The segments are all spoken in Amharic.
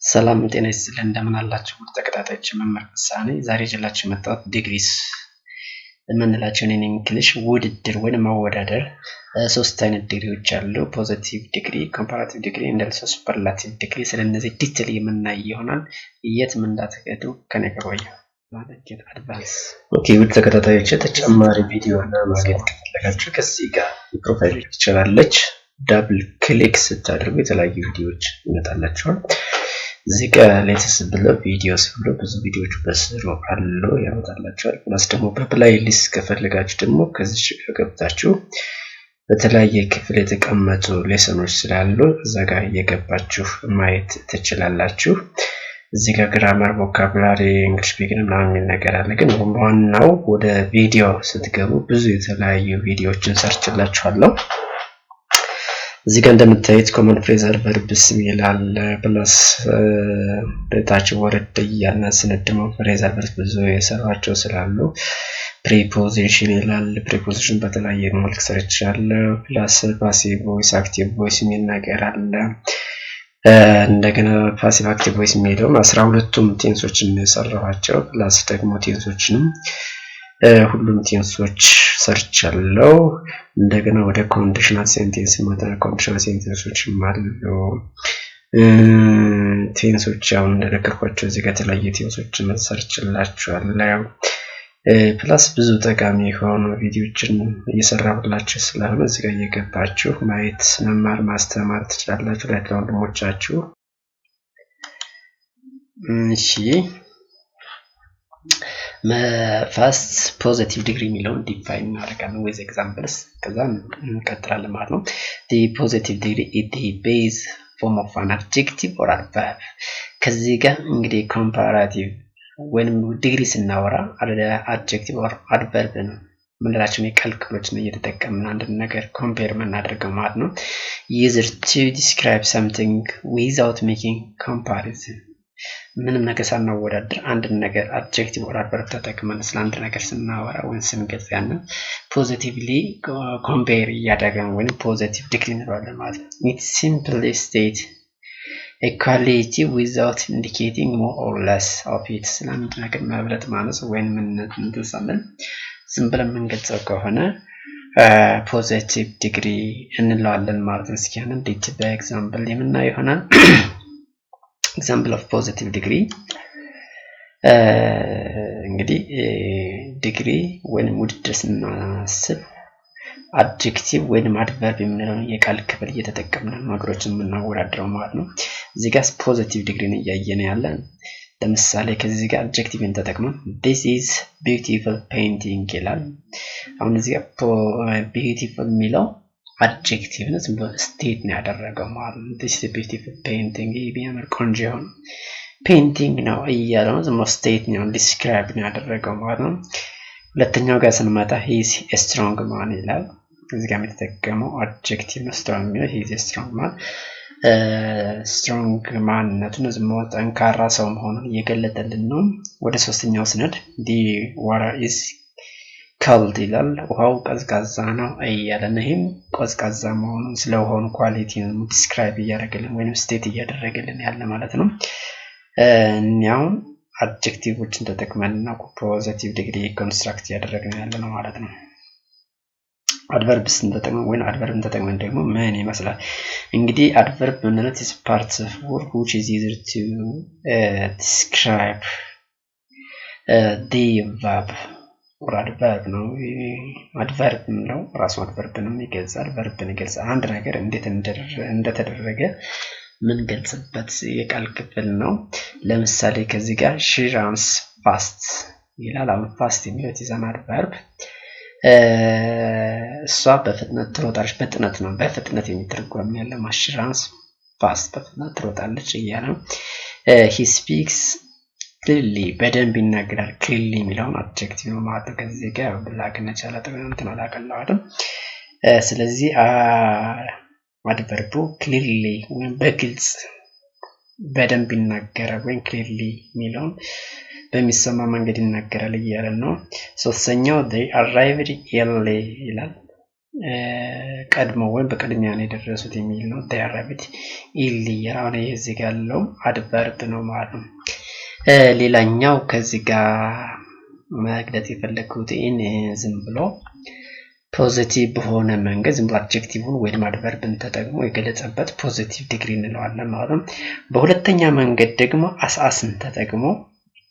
ሰላም ጤና ይስጥልን እንደምን አላችሁ ተከታታዮች መምህር ፍሳኔ ዛሬ ይዤላችሁ የመጣሁት ዲግሪስ የምንላቸውን የእንግሊሽ ውድድር ወይም ማወዳደር ሶስት አይነት ዲግሪዎች አሉ ፖዚቲቭ ዲግሪ ኮምፓራቲቭ ዲግሪ እና ሱፐርላቲቭ ዲግሪ ስለነዚህ ዲቴል የምናይ ይሆናል የትም እንዳትሄዱ ከኔ ጋር ቆዩ ማለት አድቫንስ ኦኬ ውድ ተከታታዮች ተጨማሪ ቪዲዮ እና ማግኘት ከፈለጋችሁ ከዚህ ጋር ፕሮፋይል ትችላለች ዳብል ክሊክ ስታደርጉ የተለያዩ ቪዲዮዎች ይመጣላችኋል እዚህ ጋር ሌተስት ብለው ቪዲዮስ ብሎ ብዙ ቪዲዮዎች በስሩ አሉ ያመጣላችኋል ፕላስ ደግሞ በፕሌይሊስት ከፈለጋችሁ ደግሞ ከዚህ ጋር ገብታችሁ በተለያየ ክፍል የተቀመጡ ሌሰኖች ስላሉ እዛ ጋር እየገባችሁ ማየት ትችላላችሁ እዚህ ጋር ግራመር ቮካቡላሪ እንግሊሽ ስፒኪንግ ምናምን ነገር አለ ግን ዋናው ወደ ቪዲዮ ስትገቡ ብዙ የተለያዩ ቪዲዮዎችን ሰርችላችኋለሁ እዚህ ጋር እንደምታዩት ኮመን ፍሬዘር ቨርብስ ይላል ፕላስ በታች ወርድ ያልና ስንድሞ ፍሬዘር ቨርብ ብዙ የሰራቸው ስላሉ ፕሪፖዚሽን ይላል ፕሪፖዚሽን በተለያየ መልክ ሰርቻለሁ ፕላስ ፓሲቭ ቮይስ አክቲቭ ቮይስ የሚል ነገር አለ እንደገና ፓሲቭ አክቲቭ ቮይስ የሚለው 12ቱም ቴንሶችን የሰራኋቸው ፕላስ ደግሞ ቴንሶችንም ሁሉም ቴንሶች ሰርቻለሁ እንደገና ወደ ኮንዲሽናል ሴንቴንስ ማታ ኮንዲሽናል ሴንቴንሶች አሉ ቴንሶች አሁን እንደነገርኳችሁ እዚህ ጋር የተለያየ ቴንሶችን ሰርችላችኋለሁ ፕላስ ብዙ ጠቃሚ የሆኑ ቪዲዮዎችን እየሰራሁላችሁ ስለሆነ እዚህ ጋር እየገባችሁ ማየት መማር ማስተማር ትችላላችሁ ለወንድሞቻችሁ እሺ first positive degree የሚለውን ዲፋይን እናደርጋለን with examples ከዛ እንቀጥላለን ማለት ነው the positive degree is the base form of an adjective or adverb ከዚህ ጋር እንግዲህ comparative ወይንም ዲግሪ ስናወራ adjective or adverb ነው ምንላቸው የቃል ክፍሎችን እየተጠቀምን አንድ ነገር compare የምናደርገው ማለት ነው user to describe something without making comparison ምንም ነገር ሳናወዳድር አንድ ነገር adjective or adverb ተጠቅመን ስላንድ ነገር ስናወራ ወይ ስንገልጽ ያን positively compare ያደረገን ወይ positive degree እንለዋለን ማለት ነው it simply state a quality without indicating more or less of it ስላንድ ነገር መብለጥ ማነስ ወይ ምን እንተሳለን ዝም ብለን የምንገልጸው ከሆነ positive degree እንለዋለን ማለት ነው እስኪ ያንን ዲት በኤግዛምፕል የምናየው ይሆናል example of positive degree እንግዲህ ዲግሪ ወይንም ውድድር ስናስብ adjective ወይንም adverb የምንለው የቃል ክፍል እየተጠቀምን ነገሮችን የምናወዳድረው ማለት ነው እዚህ ጋር positive degree ነው እያየን ያለን ለምሳሌ ከዚህ ጋር adjective ተጠቅመን this is beautiful painting ይላል አሁን እዚህ ጋር beautiful የሚለው adjective ነው ዝም ብሎ ስቴት ነው ያደረገው ማለት ነው this is a beautiful painting ይቢያመር ቆንጆ ነው painting ነው እያለው ዝም ብሎ ስቴት ነው describe ነው ያደረገው ማለት ነው ሁለተኛው ጋር ስንመጣ he is a strong man ይላል እዚህ ጋር የተጠቀመው adjective ነው strong ነው he is a strong man strong man ነው ዝም ብሎ ጠንካራ ሰው መሆኑን እየገለጠልን ነው ወደ ሶስተኛው ስነድ the water is cold ይላል ውሃው ቀዝቃዛ ነው እያለን ይሄም ቀዝቃዛ መሆኑን ስለሆነ ኳሊቲ ነው ዲስክራይብ እያደረገልን ወይንም ስቴት እያደረገልን ያለ ማለት ነው እኛው አድጀክቲቮችን ተጠቅመን ነው ፖዚቲቭ ዲግሪ ኮንስትራክት እያደረግን ያለ ነው ማለት ነው አድቨርብስን ተጠቅመን ወይ አድቨርብን ተጠቅመን ደግሞ ምን ይመስላል እንግዲህ አድቨርብ ምንነት is part of word which is easier to describe the verb or adverb ነው adverb ነው ራሱ adverb ነው ይገልጻል verb ይገልጻል አንድ ነገር እንዴት እንደተደረገ ምን ገልጽበት የቃል ክፍል ነው ለምሳሌ ከዚህ ጋር she runs fast ይላል አሁን fast የሚለው is an adverb እሷ በፍጥነት ትሮጣለች በጥነት ነው በፍጥነት የሚተረጎም ያለ she runs fast በፍጥነት ትሮጣለች እያለ he speaks clearly በደንብ ይናገራል clearly የሚለውን adjective ነው ማለት ነው ከዚህ ጋር ብላክነች ያለ እንትን አላቀላውም ስለዚህ adverb clearly ወይም በግልጽ በደንብ ይናገራል ወይ clearly የሚለውን በሚሰማ መንገድ ይናገራል እያለ ነው ሶስተኛው they arrived early ይላል ቀድሞ ወይም በቅድሚያ ነው የደረሱት የሚል ነው። they arrived earlier አሁን እዚህ ጋር ያለው አድቨርብ ነው ማለት ነው። ሌላኛው ከዚህ ጋር መግለጽ የፈለኩት ዝም ብሎ ፖዚቲቭ በሆነ መንገድ ዝም ብሎ አድጀክቲቭን ወይም አድቨርብን ተጠቅሞ የገለጸበት ፖዚቲቭ ዲግሪ እንለዋለን ማለት ነው። በሁለተኛ መንገድ ደግሞ አስን ተጠቅሞ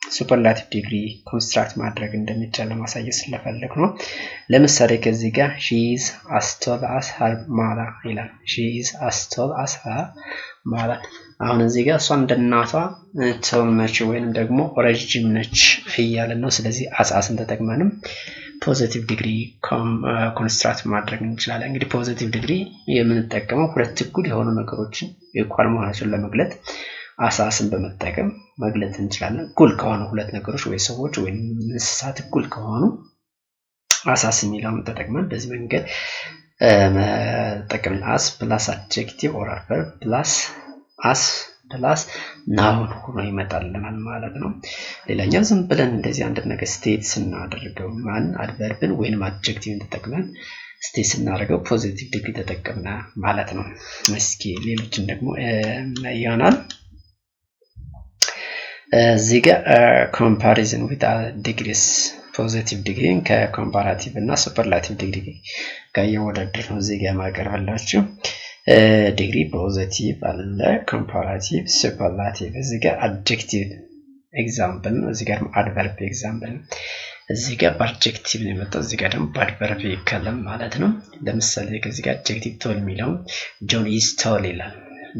ሱፐርላቲቭ ዲግሪ ኮንስትራክት ማድረግ እንደሚቻል ለማሳየት ስለፈለኩ ነው። ለምሳሌ ከዚህ ጋር she is as tall as her mother ይላል። she is as tall as her mother አሁን እዚህ ጋር እሷ እንደናቷ tall ነች ወይንም ደግሞ ረጅም ነች እያለን ነው። ስለዚህ አስን ተጠቅመንም ፖዚቲቭ ዲግሪ ኮንስትራክት ማድረግ እንችላለን። እንግዲህ ፖዚቲቭ ዲግሪ የምንጠቀመው ሁለት እኩል የሆኑ ነገሮችን ኢኳል መሆናቸውን ለመግለጽ አሳስን በመጠቀም መግለጽ እንችላለን። እኩል ከሆኑ ሁለት ነገሮች ወይ ሰዎች ወይ እንስሳት እኩል ከሆኑ አሳስ የሚለውን ተጠቅመን በዚህ መንገድ መጠቀም አስ ፕላስ አድጀክቲቭ ኦር አድቨርብ ፕላስ አስ ፕላስ ናውን ሆኖ ይመጣልናል ማለት ነው። ሌላኛው ዝም ብለን እንደዚህ አንድ ነገር ስቴት ስናደርገው ማን አድቨርብን ወይንም አድጀክቲቭን ተጠቅመን ስቴት ስናደርገው ፖዚቲቭ ዲግሪ ተጠቀምና ማለት ነው። እስኪ ሌሎችን ደግሞ ይሆናል። እዚህ ጋር ኮምፓሪዝን ዊዝ ዲግሪስ ፖዚቲቭ ዲግሪን ከኮምፓራቲቭ እና ሱፐርላቲቭ ዲግሪ ጋር እያወዳደር ነው እዚህ ጋር ማቀርብላችሁ። ዲግሪ ፖዚቲቭ አለ፣ ኮምፓራቲቭ፣ ሱፐርላቲቭ። እዚህ ጋር አድጀክቲቭ ኤግዛምፕል ነው፣ እዚህ ጋር አድቨርብ ኤግዛምፕል ነው። እዚህ ጋር በአድጀክቲቭ ነው የመጣው፣ እዚህ ጋር ደግሞ በአድቨርብ ይከለም ማለት ነው። ለምሳሌ ከዚህ ጋር አድጀክቲቭ ቶል የሚለው ጆን ኢዝ ቶል ይላል።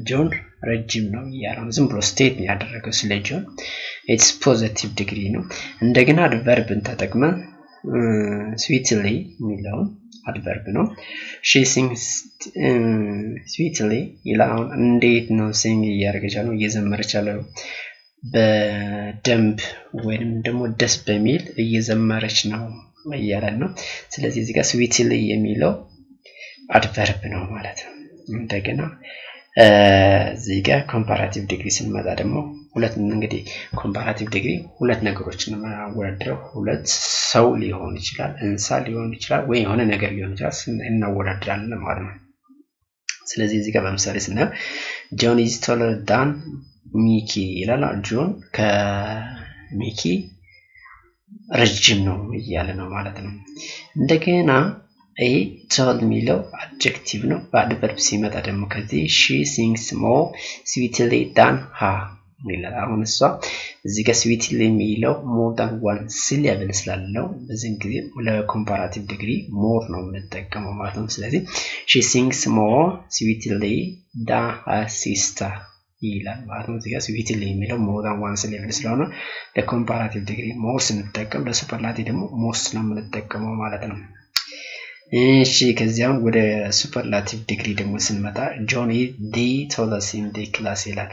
ጆን ረጅም ነው እያለው ዝም ብሎ ስቴት ነው ያደረገው ስለ ጆን። ኢትስ ፖዚቲቭ ዲግሪ ነው። እንደገና አድቨርብን ተጠቅመን ስዊትሊ የሚለው አድቨርብ ነው። ሺ ሲንግስ ስዊትሊ ይላል። አሁን እንዴት ነው ሲንግ እያደረገች ነው እየዘመረች ያለው በደንብ ወይንም ደግሞ ደስ በሚል እየዘመረች ነው እያለን ነው። ስለዚህ እዚህ ጋር ስዊትሊ የሚለው አድቨርብ ነው ማለት ነው። እንደገና እዚህ ጋር ኮምፓራቲቭ ዲግሪ ስንመጣ ደግሞ ሁለት እንግዲህ ኮምፓራቲቭ ዲግሪ ሁለት ነገሮችን እናወዳድረው። ሁለት ሰው ሊሆን ይችላል፣ እንስሳ ሊሆን ይችላል፣ ወይ የሆነ ነገር ሊሆን ይችላል እናወዳድራለን ማለት ነው። ስለዚህ እዚህ ጋር በምሳሌ ስናየው ጆን ኢዝ ቶለር ዳን ሚኪ ይላል። ጆን ከሚኪ ረጅም ነው እያለ ነው ማለት ነው። እንደገና ቶል የሚለው አድጀክቲቭ ነው። በአድቨርብ ሲመጣ ደግሞ ከዚህ ሺ ሲንግስ ሞር ስዊትሊ ዳን ሃ ይላል። አሁን እሷ እዚህ ጋር ስዊትሊ የሚለው ሞር ዳን ዋን ሲለብል ስላለው በዚህ ጊዜ ለኮምፓራቲቭ ዲግሪ ሞር ነው የምንጠቀመው ማለት ነው። ስለዚህ ሺ ሲንግስ ሞር ስዊትሊ ዳን ሃር ሲስተር ይላል ማለት ነው። እዚህ ጋር ስዊትሊ የሚለው ሞር ዳን ዋን ሲለብል ስለሆነ ለኮምፓራቲቭ ዲግሪ ሞር ስንጠቀም ለሱፐርላቲቭ ደግሞ ሞር ስለምንጠቀመው ማለት ነው። እሺ ከዚያም ወደ ሱፐርላቲቭ ዲግሪ ደግሞ ስንመጣ ጆን ኢዝ ዲ ቶለስት ኢን ዲ ክላስ ይላል።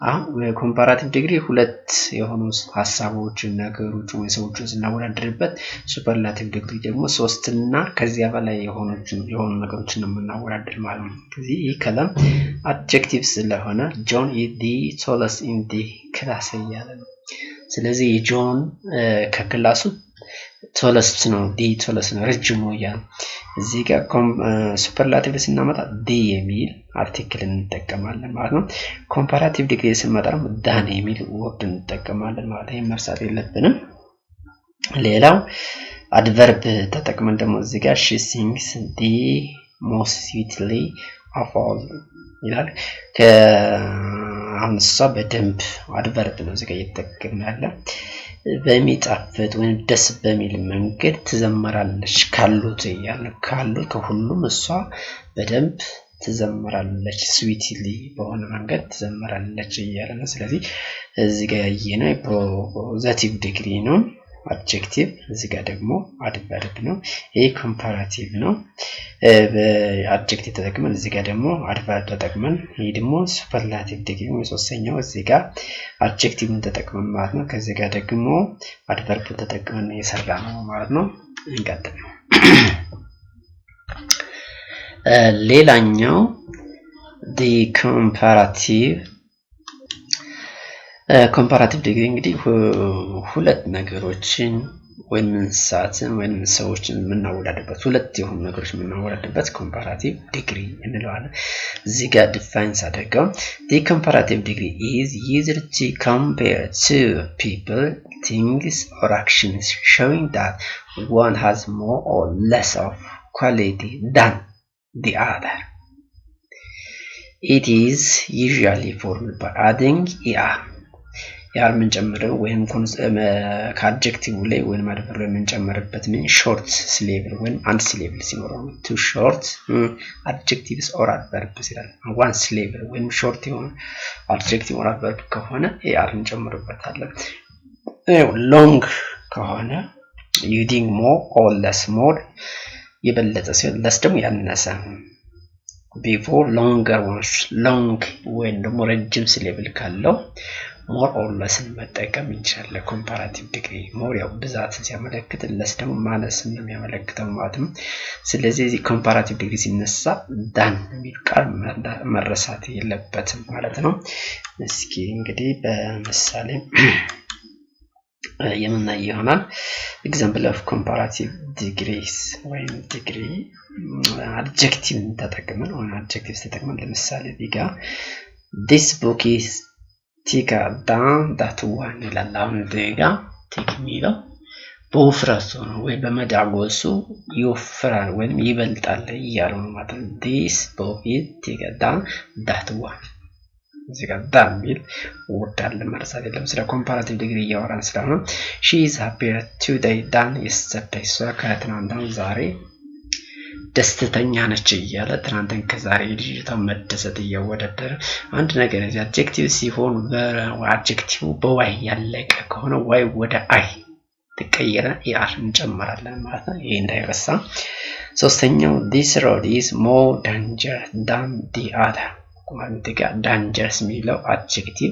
አሁን ኮምፓራቲቭ ዲግሪ ሁለት የሆኑ ሀሳቦችን ነገሮችን ወይ ሰዎችን ስናወዳድርበት፣ ሱፐርላቲቭ ዲግሪ ደግሞ ሶስት እና ከዚያ በላይ የሆኑ ነገሮችን ነው የምናወዳድር ማለት ነው። ከዚህ ይህ ከለም አድጀክቲቭ ስለሆነ ጆን ኢዝ ዲ ቶለስት ኢን ዲ ክላስ እያለ ነው። ስለዚህ ጆን ከክላሱ ቶለስት ነው፣ ዲ ቶለስት ነው፣ ረጅም ነው እያለ እዚህ ጋር ሱፐርላቲቭ ስናመጣ ዲ የሚል አርቲክል እንጠቀማለን ማለት ነው። ኮምፓራቲቭ ዲግሪ ስንመጣ ደግሞ ዳን የሚል ወርድ እንጠቀማለን ማለት ነው። መርሳት የለብንም። ሌላው አድቨርብ ተጠቅመን ደግሞ እዚህ ጋር ሺ ሲንግስ ዲ ሞስት ስዊትሊ ኦፍ ኦል ይላል። አሁን እሷ በደንብ አድቨርብ ነው እዚህ ጋር እየተጠቀምን ያለ በሚጣፍጥ ወይም ደስ በሚል መንገድ ትዘምራለች ካሉት እያለ ካሉት ከሁሉም እሷ በደንብ ትዘምራለች ስዊትሊ በሆነ መንገድ ትዘምራለች እያለ ነው። ስለዚህ እዚህ ጋር ያየነው ፖዚቲቭ ዲግሪ ነው አድጀክቲቭ፣ እዚህ ጋር ደግሞ አድቨርብ ነው። ይሄ ኮምፓራቲቭ ነው በአድጀክቲቭ ተጠቅመን፣ እዚህ ጋር ደግሞ አድቨርብ ተጠቅመን፣ ይሄ ደግሞ ሱፐርላቲቭ ዲግሪ ነው ሶስተኛው። እዚህ ጋር አድጀክቲቭን ተጠቅመን ማለት ነው። ከዚህ ጋር ደግሞ አድቨርብ ተጠቅመን የሰራ ነው ማለት ነው። እንቀጥል። ሌላኛው ኮምፓራቲቭ ዲግሪ እንግዲህ ሁለት ነገሮችን ወይም እንስሳትን ወይም ሰዎችን የምናወዳድርበት ሁለት የሆኑ ነገሮች የምናወዳድርበት ኮምፓራቲቭ ዲግሪ እንለዋለን። እዚህ ጋር ዲፋይንስ አድርገው the comparative degree is used to compare two people, things or actions showing that one has more or less of quality than the other. It is usually formed by adding er ያር ምን ጨምረው ወይም ከአድጀክቲቭ ላይ ወይም አድቨርብ ላይ ምን ጨምረበት ምን ሾርት ሲሌብል ወይም አንድ ሲሌብል ሲኖረው ቱ ሾርት አድጀክቲቭስ ኦር አድቨርብስ ይላል። ዋን ሲሌብል ወይም ሾርት የሆነ አድጀክቲቭ ኦር አድቨርብ ከሆነ ኤአር እንጨምርበታለን። ሎንግ ከሆነ ዩዚንግ ሞር ኦር ለስ ሞር የበለጠ ሲሆን ለስ ደግሞ ያነሰ ቢፎር ሎንገር ዋንስ ሎንግ ወይም ደግሞ ረጅም ሲሌብል ካለው ሞር ኦር ለስን መጠቀም እንችላለን። ኮምፓራቲቭ ዲግሪ ሞር ያው ብዛትን ሲያመለክት ለስ ደግሞ ማነስን ነው የሚያመለክተው ማለት ነው። ስለዚህ እዚህ ኮምፓራቲቭ ዲግሪ ሲነሳ ዳን የሚል ቃል መረሳት የለበትም ማለት ነው። እስኪ እንግዲህ በምሳሌ የምናየው ይሆናል። ኤግዛምፕል ኦፍ ኮምፓራቲቭ ዲግሪስ ወይም ዲግሪ አድጀክቲቭ ተጠቅመን ለምሳሌ ዲጋ this book is thicker than that one ይላል። አሁን ዲጋ ቲክ የሚለው በውፍረቱ ነው ወይ በመዳጎሱ ይወፍራል ወይም ይበልጣል እያሉ ነው ማለት ነው። this book is thicker than that one እዚህ ጋር ዳን ሚል ወዳለ መርሳት የለም። ስለ ኮምፓራቲቭ ዲግሪ እያወራን ስለሆነ she is happier today than yesterday ከትናንትና ዛሬ ደስተኛ ነች እያለ ትናንትን ከዛሬ ልጅቷ መደሰት እያወዳደረ አንድ ነገር እዚህ አድጀክቲቭ ሲሆን በአድጀክቲቭ በዋይ ያለቀ ከሆነ ዋይ ወደ አይ ተቀየረ ኤአር እንጨምራለን ማለት ነው። ይሄ እንዳይረሳ። ሶስተኛው this road is more dangerous than the other ማለት ጋር dangerous የሚለው አድጀክቲቭ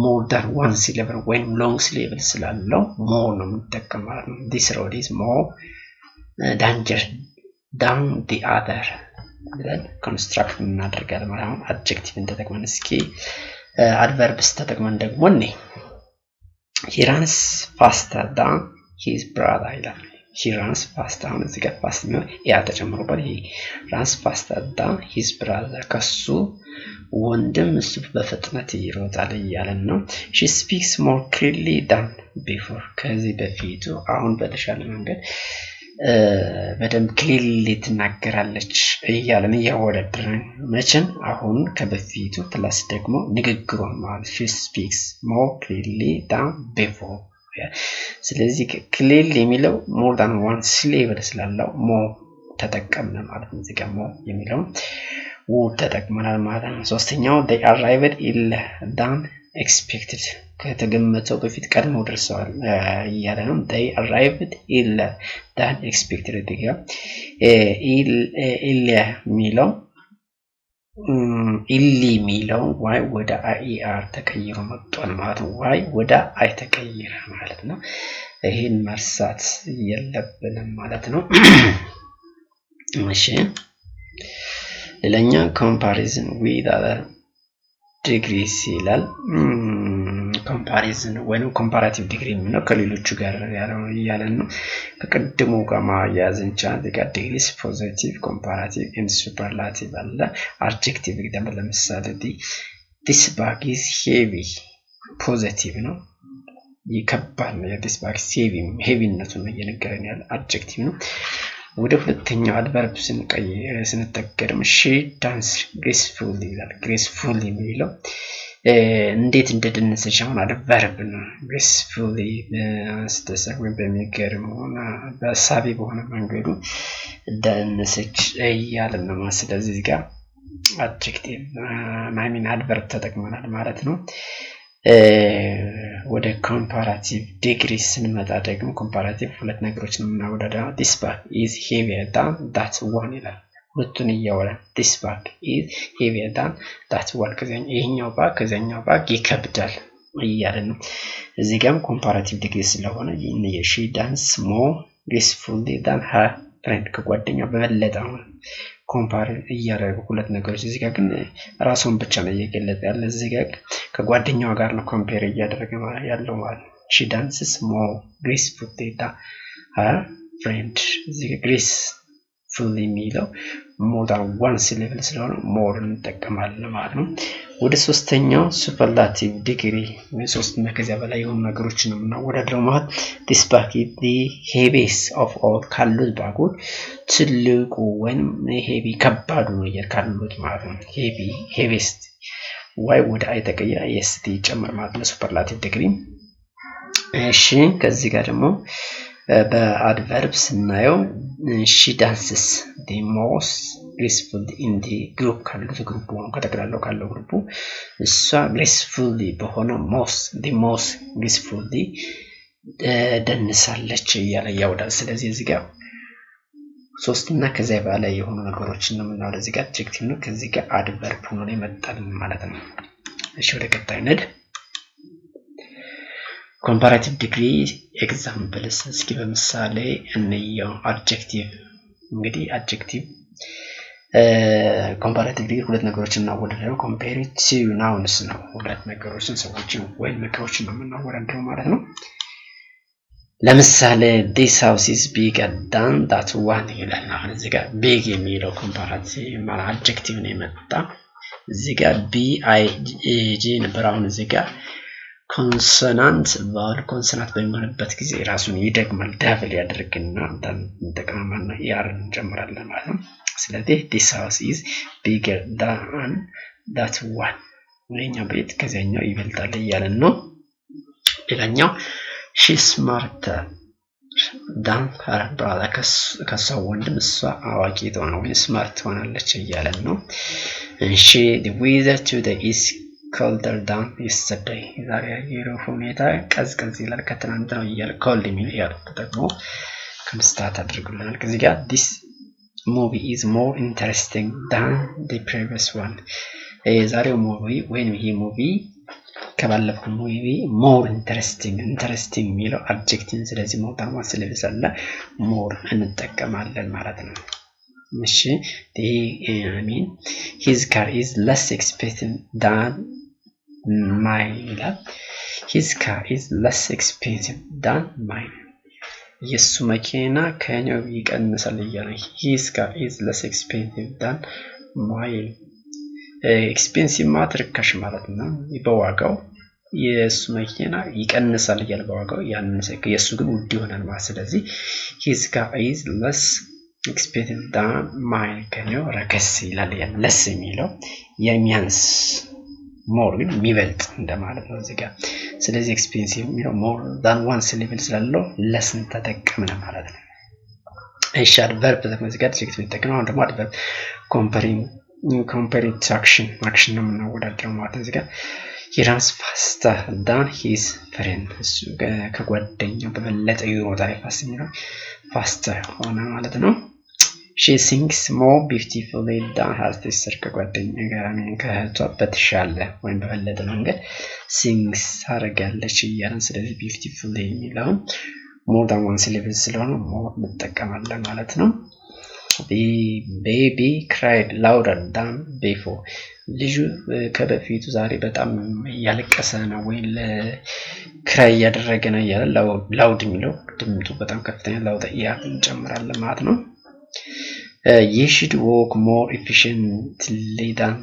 more than one syllable ወይም long syllable ስላለው more ነው የምንጠቀመው ማለት ነው። this road is more dangerous than the other ብለን ኮንስትራክት እናደርጋለን ማለት ነው። አድጀክቲቭን ተጠቅመን እስኪ አድቨርብስ ተጠቅመን ደግሞ he runs faster than his brother ይላል። he runs faster አሁን እዚህ ጋር ፋስት ነው ያ ተጨምሮበት he runs faster than his brother ከሱ ወንድም እሱ በፍጥነት ይሮጣል እያለን ነው። she speaks more clearly than before ከዚህ በፊቱ አሁን በተሻለ መንገድ በደንብ ክሊርሊ ትናገራለች እያለን እያወዳደርን መቼም አሁን ከበፊቱ ፕላስ ደግሞ ንግግሯን ማለት she speaks more clearly than before ስለዚህ ክሊርሊ የሚለው more than one syllable ስላለው more ተጠቀምነ ማለት ነው። እዚህ ጋር more የሚለው ተጠቅመናል ማለት ነው። ሶስተኛው they arrived earlier than expected ከተገመተው በፊት ቀድሞ ደርሰዋል እያለ ነው። they arrived earlier than expected ዲጋ earlier የሚለው ኢሊ የሚለው ዋይ ወደ አር ተቀይሮ መጥቷል ማለት ነው። ዋይ ወደ አይ ተቀይረ ማለት ነው። ይሄን መርሳት የለብንም ማለት ነው። እሺ ሌላኛ comparison with other degrees ይላል። ኮምፓሪዝን ወይንም ኮምፓራቲቭ ዲግሪ ነው ከሌሎቹ ጋር ያለን ነው። ከቀድሞ ጋር ማያያዝ እንችላለን። the degrees positive comparative and superlative አለ። adjective ደግሞ ለምሳሌ this bag is heavy positive ነው ይከባድ ነው። this bag is heavyነቱን ነው እየነገረን ያለ adjective ነው። ወደ ሁለተኛው አድቨርብ ስንጠቀም she danced gracefully ይላል። gracefully የሚለው እንዴት እንደደነሰች አሁን አድቨርብ ነው። gracefully ስተሰቅ ወይ በሚገርምና በሳቢ በሆነ መንገዱ ደነሰች እያለን ነው። ስለዚህ እዚህ ጋር አድጀክቲቭ አድቨርብ ተጠቅመናል ማለት ነው። ወደ ኮምፓራቲቭ ዲግሪ ስንመጣ ደግሞ ኮምፓራቲቭ ሁለት ነገሮችን እናወዳደራ። this bag is heavier than that one ይላል። ሁለቱን እያወራን this bag is heavier than that one ይሄኛው ባግ ከዛኛው ባግ ይከብዳል እያለን ነው። እዚህ ጋርም ኮምፓራቲቭ ዲግሪ ስለሆነ she danced more gracefully than her friend ከጓደኛው በበለጠ ኮምፓር እያደረጉ ሁለት ነገሮች እዚህ ጋር ግን ራሱን ብቻ ነው እየገለጸ ያለ። እዚህ ጋር ከጓደኛው ጋር ነው ኮምፔር እያደረገ ያለው ማለት ነው። she dances more gracefully than her friend እዚህ gracefully የሚለው more than one syllable ስለሆነ more እንጠቀማለን ማለት ነው። ወደ ሶስተኛው ሱፐርላቲቭ ዲግሪ ወይ ሶስትና ከዚያ በላይ የሆኑ ነገሮችን ነው የምናወዳድረው ማለት this bag is the heaviest of all ካሉት ባጎች ትልቁ ወይም heavy ከባዱ ነገር ካሉት ማለት ነው። heaviest ዋይ ወደ አይ ተቀየረ ኤስቲ ጨምር ማለት ነው ሱፐርላቲቭ ዲግሪ። እሺ ከዚህ ጋር ደግሞ በአድቨርብ ስናየው she dances the most gracefully in the group ካሉት ግሩፕ ሆኖ ከተቀላለው ካለው ግሩፕ እሷ gracefully በሆነ the most gracefully ደንሳለች እያለ ያወዳል። ስለዚህ እዚህ ጋር ሶስትና ከዚያ በላይ የሆኑ ነገሮችን ነው የምናወራው። እዚህ ጋር አድጀክቲቭ ነው፣ ከዚህ ጋር አድቨርብ ሆኖ ይመጣል ማለት ነው። እሺ ወደ ቀጣይ ነድ ኮምፓራቲቭ ዲግሪ ኤግዛምፕልስ እስኪ በምሳሌ እንየው። አድጀክቲቭ እንግዲህ አድጀክቲቭ ኮምፓራቲቭ ዲግሪ ሁለት ነገሮችን እናወዳድረው። ኮምፓሬቲቭ ናውንስ ነው ሁለት ነገሮችን ሰዎችን ወይም ነገሮችን ነው የምናወዳድረው ማለት ነው። ለምሳሌ this house is bigger than that one ይላል። አሁን እዚህ ጋር big የሚለው ኮምፓራቲቭ ማለት አድጀክቲቭ ነው የመጣ። እዚህ ጋር big ነበር። አሁን እዚህ ጋር ኮንሶናንት ቫወል ኮንሶናንት በሚሆንበት ጊዜ ራሱን ይደግማል፣ ዳብል ያደርግና እንጠቀማማና ያር እንጨምራለን ማለት ነው። ስለዚህ this house is bigger than that one ወይኛው ቤት ከዚያኛው ይበልጣል እያለን ነው። ሌላኛው she's smarter than her brother ከሷ ወንድም እሷ አዋቂ ትሆናለች ወይ ስማርት ትሆናለች እያለን ነው። she the weather today is colder than yesterday ዛሬ የአየሩ ሁኔታ ቀዝቀዝ ይላል ከትናንት ነው እያለ cold የሚል ያው ተጠቅሞ ከምስታት አድርጉልናል። ከዚህ ጋር this movie is more interesting than the previous one የዛሬው ሙቪ ወይም ይሄ ሙቪ ከባለፈው ሙቪ more interesting የሚለው አድጀክቲቭ ስለዚህ more than one ስለበዛለ more እንጠቀማለን ማለት ነው። እሺ I mean his car is less expensive than mine ይላል። his car is less expensive than mine የሱ መኪና ከኛው ይቀንሳል እያለ his car is less expensive than mine expensive ማለት ርካሽ ማለት ነው በዋጋው የሱ መኪና ይቀንሳል እያለ በዋጋው ያንንሰ የሱ ግን ውድ ይሆናል ማለት ስለዚህ his car is less expensive than mine ከኛው ረከስ ይላል ያን less የሚለው የሚያንስ more ግን የሚበልጥ እንደማለት ነው እዚህ ጋር። ስለዚህ expensive የሚለው more than one syllable ስላለው less ተጠቀምን ማለት ነው። እሺ አድቨርብ ተጠቅመን ጋር አድጀክቲቭ ተጠቅመን አሁን ደግሞ አድቨርብ comparative action ነው የምናወዳድረው ማለት ነው። እዚህ ጋር he runs faster than his friend እሱ ከጓደኛው በበለጠ ይሮጣል ፋስት የሚለው faster ሆነ ማለት ነው። she sings more beautifully than her sister ከጓደኛው ጋር ከእህቷ በተሻለ ወይም በበለጠ መንገድ sings ታደርጋለች እያለን ስለዚህ beautifully የሚለውን more than one syllable ስለሆነ more እንጠቀማለን ማለት ነው። the baby cried louder than before ልጁ ከበፊቱ ዛሬ በጣም ያለቀሰ ነው ወይ ለክራይ ያደረገ ነው ያለ ላውድ የሚለው ድምጡ በጣም ከፍተኛ ላውድ እንጨምራለን ማለት ነው። you should work more efficiently than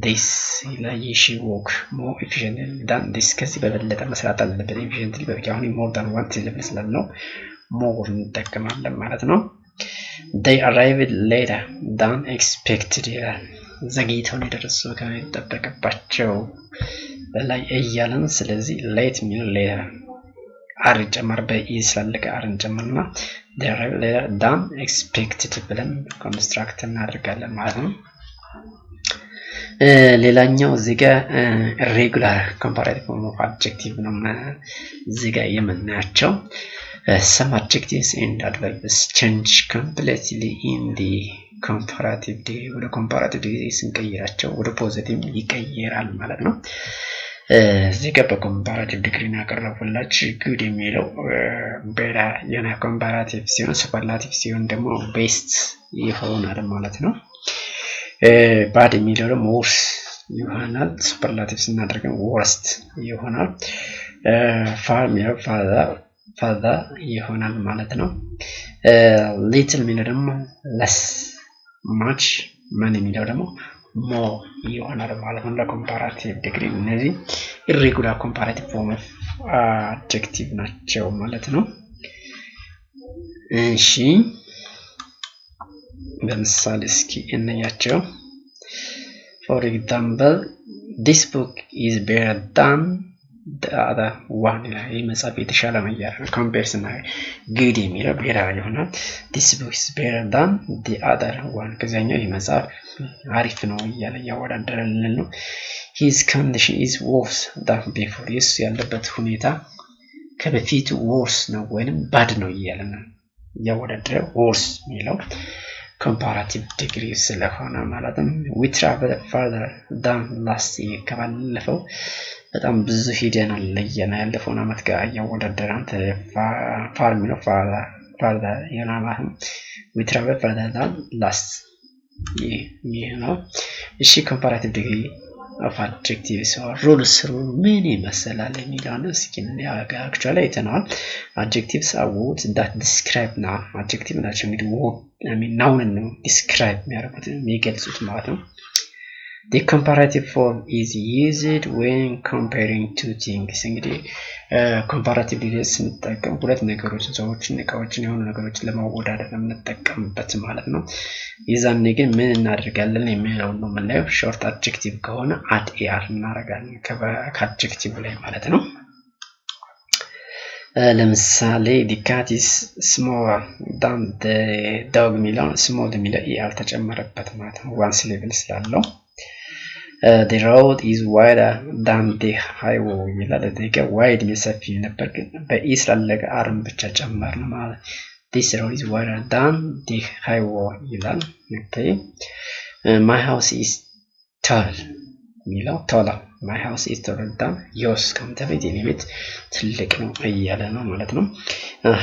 this ይላል። you should work more efficiently than this ከዚህ በበለጠ መስራት አለበት efficiently በቃ አሁን more than one syllable ስላለው more እንጠቀማለን ማለት ነው። they arrived later than expected ይላል። ዘግይተው ነው የደረሱት ከሚጠበቅባቸው በላይ እያለን ስለዚህ late የሚለው later አር ጨመር በኢ ስላለቀ አርን ጨመርና they arrived later than expected ብለን ኮንስትራክት እናደርጋለን ማለት ነው። ሌላኛው እዚህ ጋር irregular comparative form of adjective ነው እዚህ ጋር የምናያቸው some adjectives and adverbs change completely in the comparative degree ወደ comparative degree ስንቀይራቸው ወደ ፖዚቲቭ ይቀየራል ማለት ነው። እዚህ ጋር በኮምፓራቲቭ ዲግሪ ያቀረቡላችሁ good የሚለው በራ የና ኮምፓራቲቭ ሲሆን ሱፐርላቲቭ ሲሆን ደግሞ ቤስት ይሆናል ማለት ነው። bad የሚለው ደግሞ worse ይሆናል ሱፐርላቲቭ ስናደርገው worst ይሆናል። ፋር የሚለው ፋዘር ይሆናል ማለት ነው። ሊትል የሚለው ደግሞ ለስ፣ ማች ማን የሚለው ደግሞ ሞር ይሆናል ማለት ነው። ለኮምፓራቲቭ ዲግሪ እነዚህ ኢሬጉላር ኮምፓራቲቭ ፎርም ኦፍ አድጀክቲቭ ናቸው ማለት ነው። እሺ በምሳሌ እስኪ እንያቸው። ፎር ኤግዛምፕል this book is better than the other one ይላል። ይህ መጽሐፍ የተሻለ ነው እያለ ነው። ኮምፔርስ እና ጉድ የሚለው better ይሆናል። this book is better than the other one ከዚያኛው ይህ መጽሐፍ አሪፍ ነው እያለ እያወዳደረልን ነው። his condition is worse than before የሱ ያለበት ሁኔታ ከበፊቱ worse ነው ወይንም ባድ ነው እያለ ነው እያወዳደረ worse የሚለው comparative degree ስለሆነ ማለትም we travel further than last year ከባለፈው በጣም ብዙ ሄደናል ለየና ያለፈውን አመት ጋር እያወዳደረን ፋር የሚለው further ይሆናል ማለት ነው። we travel further than last year ነው። እሺ comparative degree of adjectives or rules ምን ይመስላል የሚለውን እስኪ actually አይተናል። adjectives are words that describe now adjective ናቸው እንግዲህ word noun ነው describe የሚያደርጉት የሚገልጹት ማለት ነው። the comparative form is used when comparing two things እንግዲህ comparative degree ስንጠቀም ሁለት ነገሮችን ሰዎችን እቃዎችን የሆኑ ነገሮችን ለማወዳደር የምንጠቀምበት ማለት ነው። ይዛኔ ግን ምን እናደርጋለን የሚለው ነው የምናየው። ሾርት አድጀክቲቭ ከሆነ አድ ኤአር እናደርጋለን ከአድጀክቲቭ ላይ ማለት ነው። ለምሳሌ the cat is smaller than the dog የሚለው small የሚለው ኤአር ተጨመረበት ማለት ነው። ዋን ሲሌብል ስላለው the road is wider than the highway ይላል። እዚህ wide ሰፊ ነበር ግን በኢ ስላለቀ አርም ብቻ ጨመርን ማለት this road is wider than the highway ይላል። okay my house is tall የሚለው taller my house is taller than yours ከምተቤት የኔ ቤት ትልቅ ነው እያለ ነው ማለት ነው።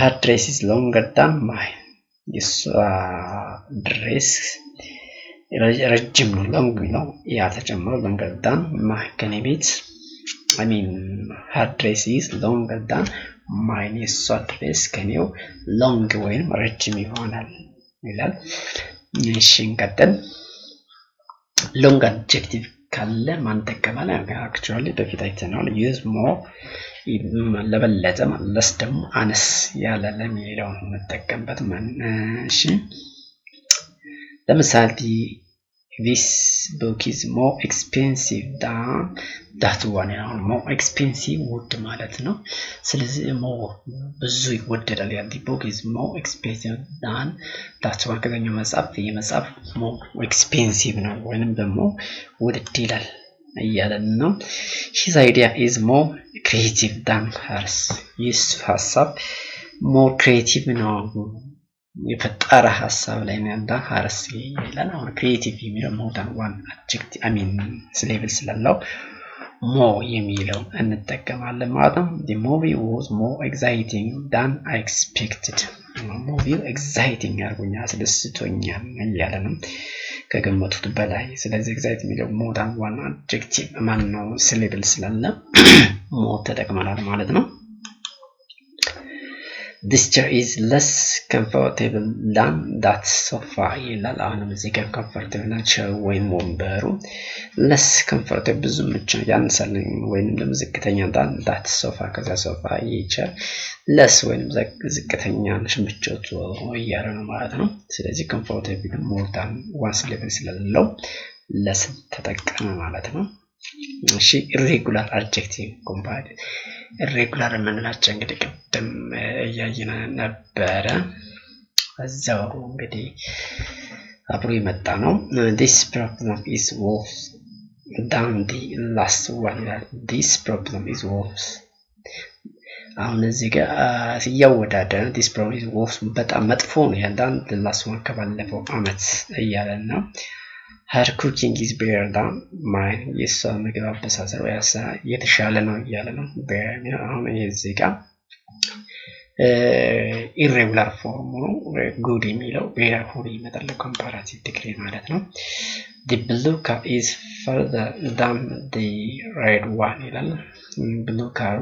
her dress is longer than mine የሷ ድሬስ ረጅም ነው ሎንግ ነው ያ ተጨምሮ longer than my ከኔ ቤት I mean her dress is longer than mine የሷ ድሬስ ከኔው ሎንግ ወይም ረጅም ይሆናል ይላል። እሺ እንቀጥል። ሎንግ አድጀክቲቭ ካለ ማን ተቀበለ actually በፊት አይተናል። use more ለበለጠ ለስ ደግሞ አነስ ያለ ለሚለው እንጠቀምበት ማለት እሺ ለምሳሌ this book is more expensive than that one ነው more expensive would ማለት ነው። ስለዚህ more ብዙ ይወደዳል ያ the book is more expensive than that one ከዛኛው መጽሐፍ የመጽሐፍ more expensive ነው ወይንም ደግሞ ውድ ይላል እያለን ነው። his idea is more creative than hers የሱ ሐሳብ more creative ነው የፈጠረ ሐሳብ ላይ ነው ያለው hers ይላል። አሁን creative የሚለው more than one adjective I mean ሌብል ስላለው more የሚለው እንጠቀማለን ማለት ነው። the movie was more exciting than I expected movie exciting ያርጉኛል አስደስቶኛል እያለ ነው ከገመቱት በላይ። ስለዚህ exciting የሚለው more than one adjective ማን ነው ሌብል ስላለ more ተጠቅመናል ማለት ነው። this chair is less comfortable than that sofa ይላል። አሁንም እዚህ ጋር comfortable ናቸው ወይም ወንበሩ less comfortable ብዙ ምቹ ያንሳል ወይንም ደግሞ ዝቅተኛ than that sofa ከዛ ሶፋ ይቻል less ወይንም ዝቅተኛ ምቾቱ እያለ ነው ማለት ነው። ስለዚህ comfortable more than one level ስላለው less ተጠቀመ ማለት ነው። እሺ irregular adjective comparative irregular የምንላቸው እንግዲህ ቅድም እያየን ነበረ እዛው እንግዲህ አብሮ የመጣ ነው። this problem is worse than the last one this problem is worse አሁን እዚህ ጋር ሲያወዳደር this problem is worse በጣም መጥፎ ነው ያንዳን the last one ከባለፈው አመት እያለን ነው። her cooking is better than mine የሷ ምግብ አበሳሰር የተሻለ ነው እያለ ነው። አሁን እዚህ ጋር ኢሬጉላር ፎርሙ ነው። ጉድ የሚለው ቢፎር ይመጣል ኮምፓራቲቭ ዲግሪ ማለት ነው። the blue car is further than the red one ይላል። ብሉ ካሩ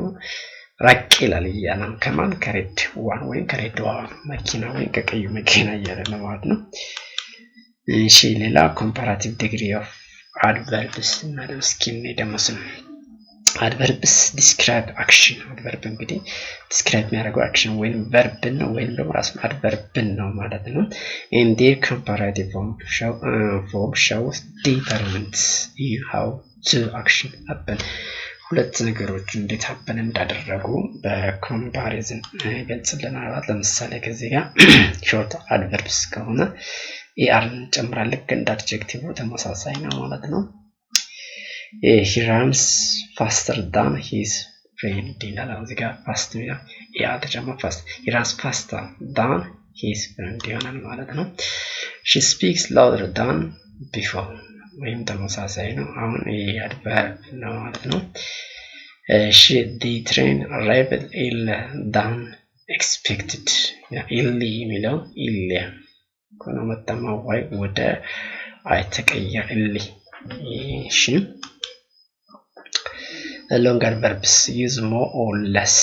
ራቅ ይላል እያለ ከማን ከሬድ ዋን ወይም ከሬድ ዋን መኪና ወይም ከቀዩ መኪና እያለ ነው ማለት ነው። እሺ ሌላ ኮምፓራቲቭ ዲግሪ ኦፍ አድቨርብስ ማለት ስኪን ደመስም አድቨርብስ ዲስክራይብ አክሽን አድቨርብ እንግዲህ ዲስክራይብ የሚያደርገው አክሽን ወይም ቨርብ ነው ወይም ደግሞ ራሱ አድቨርብ ነው ማለት ነው። and their comparative form shows difference in how two action happen ሁለት ነገሮች እንዴት happen እንዳደረጉ በኮምፓሪዝን ይገልጽልናል። ለምሳሌ ከዚህ ጋር ሾርት አድቨርብስ ከሆነ er ጨምራል ልክ እንደ አድጀክቲቭ ተመሳሳይ ነው ማለት ነው። he runs faster than his friend ይላል። እዚህ ጋር fast ይላል ያ ተጨማሪ fast he runs faster than his friend ይሆናል ማለት ነው። she speaks louder than before ወይም ተመሳሳይ ነው። አሁን አድቨርብ ነው ማለት ነው። the train arrived earlier than expected early የሚለው earlier ኮኖ መጣማዋይ ወደ አይተቀየር early እሺ longer verbs use more or less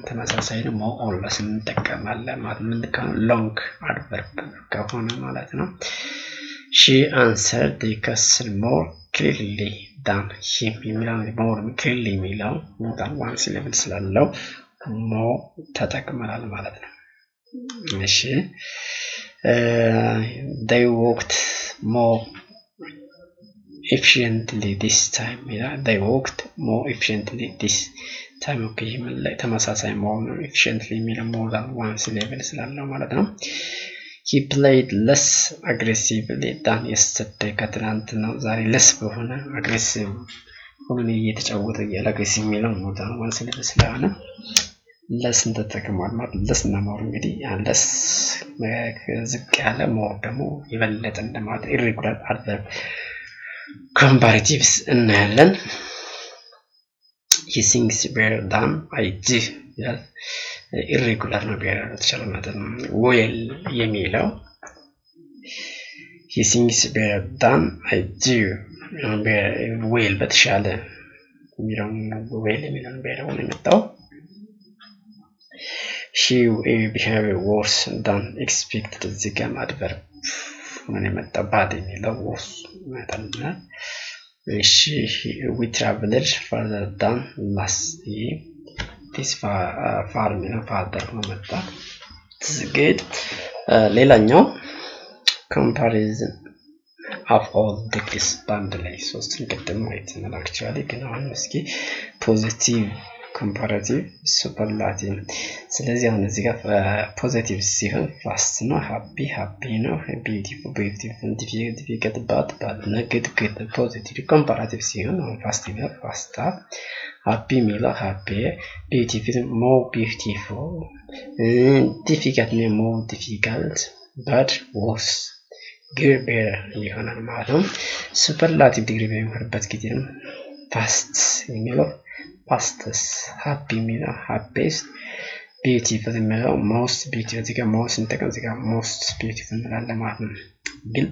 ተመሳሳይ ነው። more or less እንጠቀማለን ማለት ምን ከሆነ long adverb ከሆነ ማለት ነው። she answered the question more clearly than him የሚለው more clearly የሚለው more than one syllable ስላለው more ተጠቅመናል ማለት ነው። እሺ they worked more efficiently this time they worked more efficiently this time okay ላይ ተመሳሳይ more efficiently የሚለው more than one syllable ስላለው ማለት ነው። he played less aggressively than yesterday ከትናንት ነው ዛሬ less በሆነ aggressive ሆነ እየተጫወተ ያለ aggressive የሚለው more than one syllable ስለሆነ less ተጠቅሟል ማለት less እና more እንግዲህ less ዝቅ ያለ more ደግሞ ይበለጥ እንደማለት irregular adverb comparatives እናያለን። he sings better than I do ይላል። irregular ነው ቢያደርግ ተቻለ ማለት ነው። well የሚለው he sings better than I do well በተሻለ የሚለው well የሚለው ቢያደርግ ነው የመጣው። she behaved worse than expected እዚህ ጋር adverb ምን የመጣ bad የሚለው worse መጣና እሺ we traveled further than last year this far የሚለው farther ነው መጣ good ሌላኛው comparison of all degrees ባንድ ላይ ሶስቱን ቅድም አይተናል actually ግን አሁን እስኪ positive comparative superlative ስለዚህ አሁን እዚህ ጋር ፖዚቲቭ ሲሆን ፋስት ነው happy ነው beautiful difficult bad good ፖዚቲቭ ኮምፓራቲቭ ሲሆን አሁን ፋስት ነው faster happy የሚለው happy beautiful more beautiful difficult ነው more difficult bad worse good better ይሆናል ማለት ነው። ሱፐርላቲቭ ዲግሪ በሚሆንበት ጊዜ ፋስት የሚለው fastest happy የሚለው happiest beautiful የሚለው most beautiful እዚህ ጋር most እንጠቀም እዚህ ጋር most beautiful እንላለን ማለት ነው። ግን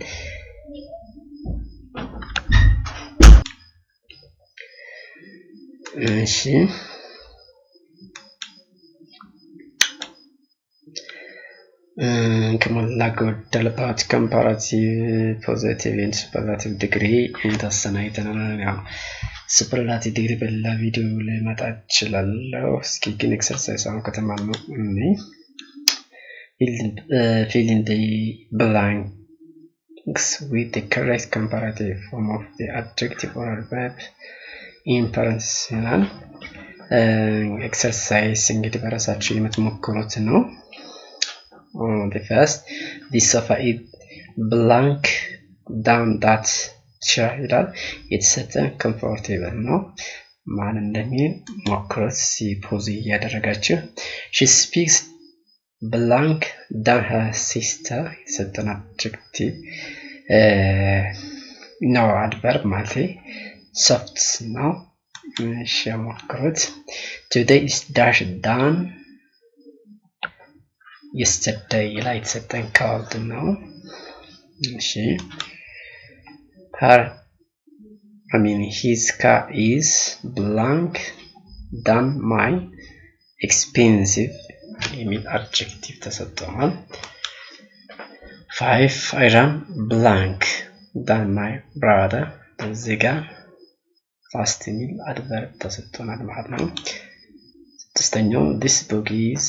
እሺ ከሞላ ጎደል ባት comparative positive and superlative degree እንታሰናይተናል። ያው superlative degree በሌላ ቪዲዮ ላይ መጣ ይችላልው። እስኪ ግን ኤክሰርሳይዝ አሁን ከተማነው fill in the blanks with the correct comparative form of the adjective or verb in parentheses ኤክሰርሳይዝ እንግዲህ በራሳችሁ የምትሞክሩት ነው። the first the sofa is blank down that chair ይላል የተሰጠ comfortable ነው ማን እንደሚል ሞክሩት ሲፖዝ ያደረጋችሁ she speaks blank than her sister የተሰጠን adjective ነው adverb ማለት soft ነው እሺ ሞክሩት today is dash down yesterday ላይ የተሰጠን called ነው። እሺ her his car is blank than my expensive የሚል adjective ተሰጥቷል። 5 I am blank than my brother እዚህ ጋር fast የሚል adverb ተሰጥቷል ማለት ነው። ስድስተኛው this book is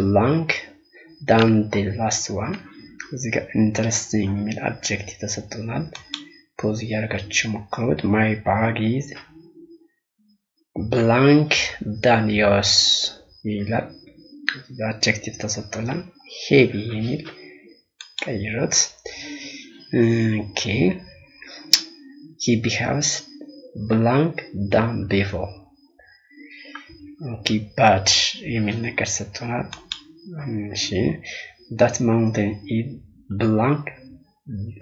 blank than the last one እዚህ ጋር interesting የሚል adjective ተሰጥቷል። ፖዝ እያደረጋችሁ ሞክሩት። my bag is blank than yours ይላል። adjective ተሰጥቷል። heavy የሚል ቀይሩት። okay he behaves blank than before okay bad የሚል ነገር ሰጥቷል። እሺ that mountain is blank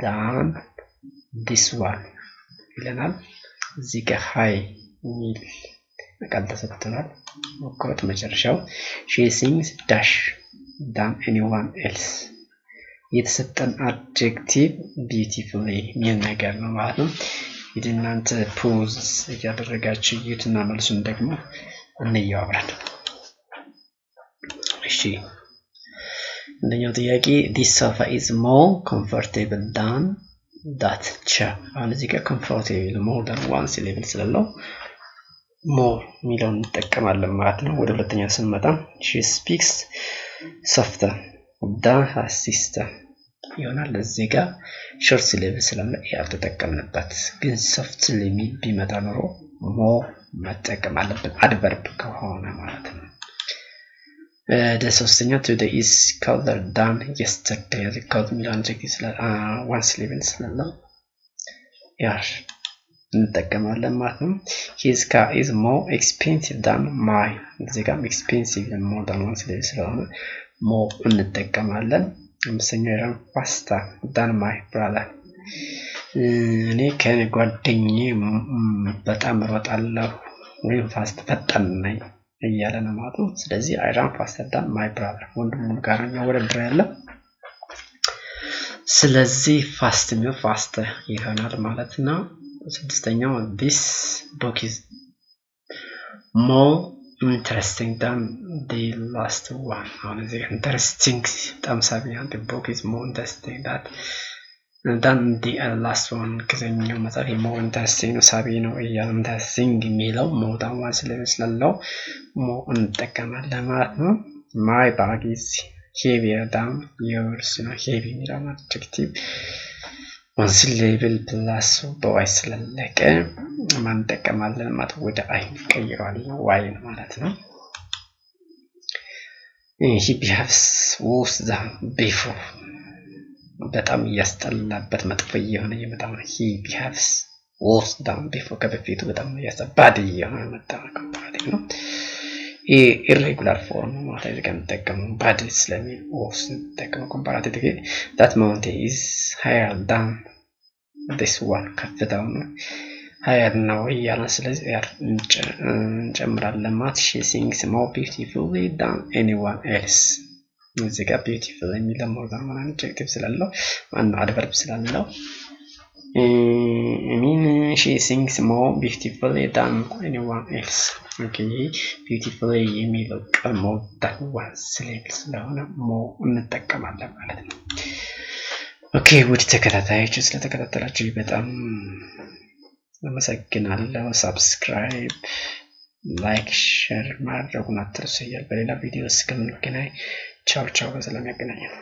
than this one ይለናል። እዚህ ጋር high የሚል ቃል ተሰጥቷል። ወቆት መጨረሻው she sings dash than anyone else የተሰጠን adjective beautifully የሚል ነገር ነው ማለት ነው። እናንተ ፖዝ እያደረጋችሁ እዩትና መልሱን ደግሞ እንየው አብረን። እሺ አንደኛው ጥያቄ this sofa is more comfortable than that chair አሁን እዚህ ጋር comfortable more than one syllable ስላለው more የሚለውን እንጠቀማለን ማለት ነው። ወደ ሁለተኛ ስንመጣ she speaks softer than her sister ይሆናል። እዚህ ጋር short syllable ስላለ ያልተጠቀምንበት ግን softly የሚል ቢመጣ ኖሮ more መጠቀም አለብን adverb ከሆነ ማለት ነው። ሶስተኛ today is colder than yesterday cold የሚለው adjective ስላለ one syllable ስላለ ያር እንጠቀማለን ማለት ነው። his car is more expensive than mine እዚህ ጋር expensive more than one syllable ስለሆነ more እንጠቀማለን። አምስተኛው ያው faster than my brother እኔ ከጓደኛዬ በጣም እሮጣለሁ ወይም ፋስት ፈጣን ነኝ እያለ ነው ማለት ነው። ስለዚህ I run faster than my brother ወንድሙ ጋር ነው ወረድር ያለው። ስለዚህ ፋስት ነው faster ይሆናል ማለት ነው። ስድስተኛው this book is more interesting than the last one አሁን እዚህ interesting በጣም ሳቢ ነው። the book is more interesting than the last one ከዚህኛው መጽሐፍ more interesting ነው ሳቢ ነው እያለ interesting የሚለው more than one ስለሚስላለው more እንጠቀማለን ማለት ነው። my bag is heavier than yours ነው heavy የሚለው adjective one syllable plus በዋይ ስለለቀ ማን እንጠቀማለን ማለት ወደ አይ ቀይረዋለን ዋይ ማለት ነው። he behaves worse than before በጣም ያስጠላበት መጥፎ የሆነ የመጣው ነው። he behaves worse than before ከበፊቱ በጣም ያስጠባድ የሆነ መጣው ኮምፓራቲቭ ነው። irregular form ማለት ነው ከመጠቀሙ bad ስለሚል worse ተጠቀሙ ኮምፓራቲቭ that mountain is higher than this one ከፍታው ነው higher ነው እያለ ስለዚህ እንጨምራለን ማለት she sings more beautifully than anyone else እዚህ ጋር beautiful የሚለው more than one adjective ስላለው ማን adverb ስላለው she sings more beautifully than anyone else okay beautifully የሚለው ቃል more than one syllable ስለሆነ more እንጠቀማለን ማለት ነው። ኦኬ ውድ ተከታታዮች ስለተከታተላችሁ በጣም አመሰግናለሁ። ሰብስክራይብ ላይክ ሼር ማድረጉን አትርሱ። በሌላ ቪዲዮ እስከምንገናኝ ቻው ቻው። በሰላም ያገናኘን።